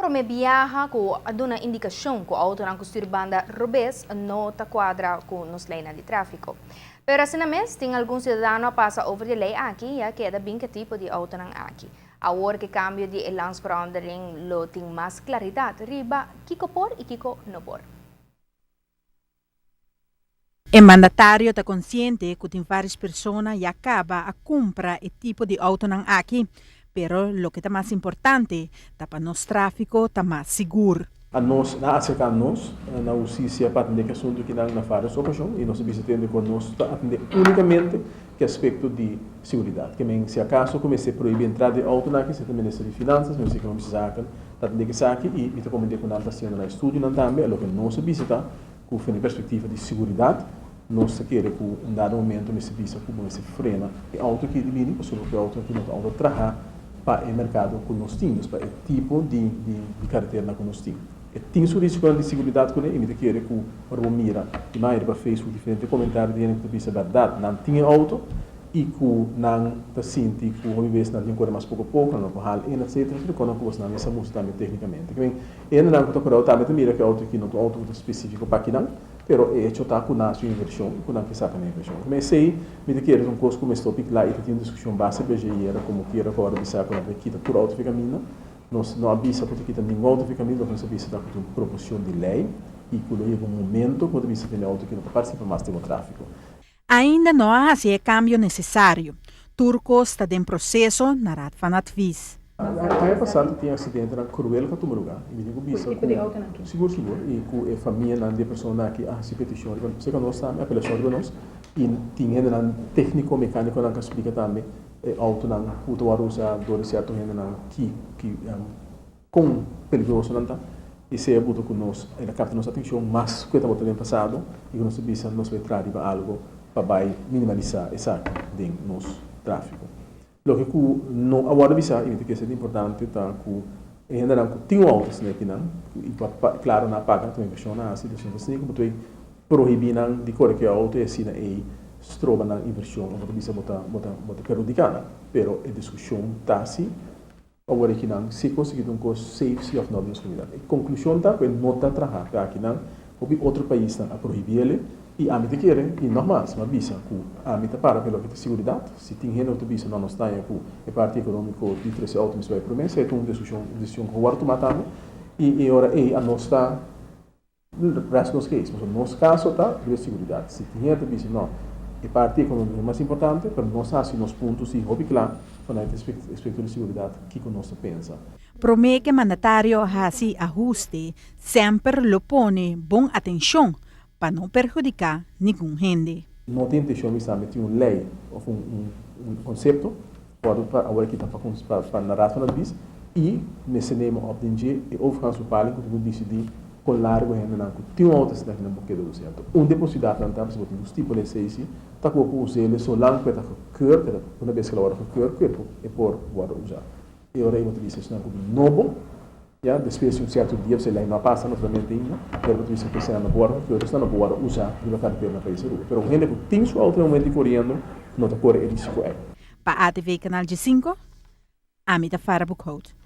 Prome viaja com uma indicação que o auto não costura banda robês não está quadra com nos leis de tráfico. Pero assim mesmo, tem alguns cidadãos que passam over de lei aqui e queda bem que tipo de auto não aqui. Agora que cambio de landsverandering lo tem mais claridade, riba kiko por e kiko no por. O mandatário está consciente que tem várias pessoas e acaba a comprar o tipo de auto não aqui, pero lo que está mais importante, está para nós tráfico, está mais seguro. A nós, na acerca nós, na justiça para atender que assunto que não na várias ocasiões e nós visitamos conosco para atender unicamente que aspecto de segurança. Que se acaso comecei a proibir a entrada de auto aqui, se também Ministério de Finanças, mas que vamos sacar, atender que saque e me comentei com nós sendo na estúdio não também, é o que nós visita com perspectiva de segurança. Nós queremos que em dado momento nesse serviço como se frena o auto que vem, porque o auto que não auto trabalha para o mercado que nós temos, para o tipo de carteira que nós temos. Tem sua risco de segurança com ele, e quer que o mira e mais para Facebook diferente comentário de gente que verdade não tinha auto e que não está sente que o vez não tem coisa mais pouco a pouco, não pode e etc. Quando a coisa não é essa música também tecnicamente. E ainda não está curado também mira que auto que não é auto específico para aqui não, pero é hecho tá com a sua inversão, com a que sabe a inversão. Mas sei, me quer um coisa como esse topic lá e tem uma discussão base BGI era como que era agora de saber quando aqui por auto fica mina. Nós não avisa porque aqui também auto fica mina, nós avisa da proporção de lei e quando chega um momento quando avisa tem auto que não participa mais do tráfico. Ainda não há esse cambio necessário. Turcos está em processo na Rad van Advies. A ano passado tinha acidente na Cruel que tomou lugar. E me digo bisa tipo de auto aqui? Seguro. E com a família de pessoas aqui se petição, você que nós também apelação de nós e tinha ainda técnico mecânico que explica também auto não puto usar dor certo ainda não que com perigoso não tá. E se é buto com nós, ela capta nossa atenção mais que estava no passado e nós bisa nós vai trazer algo para minimalizar essa de nosso tráfico. Lo que não agora bisa e que é importante tá que ainda não tem autos né que não e claro na paga também funciona assim de assim como tu proibir não de correr que auto e assim e trova na inversão ou bisa botar prejudicada pero a discussão tá assim agora que não se conseguir um coisa safe of not nos comunidade a conclusão tá que não tá trabalhar aqui não ou outro país tá a proibir ele e a mim te querem e normal mas bisa que a mim tá para pelo que tem segurança se tem gente outro bisa não está aí com a parte econômica de trazer auto mas vai promessa é uma discussão que o ar tomar também e agora a nós tá resto dos casos mas no nosso caso tá de segurança se tem gente bisa não a parte econômica é mais importante para nós assim nos pontos e hobby claro para a aspecto de segurança que nós pensa. Promete que o mandatário hace ajuste sempre lo pone bom atenção para não prejudicar nenhum gente. Não tem intenção de meter uma lei ou conceito para agora que está para narrar para nós e nesse nome obter e overgangs bepaling que decidir com largo ainda não tem outra cidade na boca do certo depositado não está se botar os tipos de seis tá com o uso so lang que tá cur que uma vez que ela hora cur e por usar e ora eu utilizo isso como novo já depois de um certo dia você lá não passa naturalmente ainda pero utilizo que seja na boa que está na boa usar e vai carteira na país pero o gente que tem sua outra momento correndo não tá corre risco é para a TV Canal G5 Amita Farah Bukhot.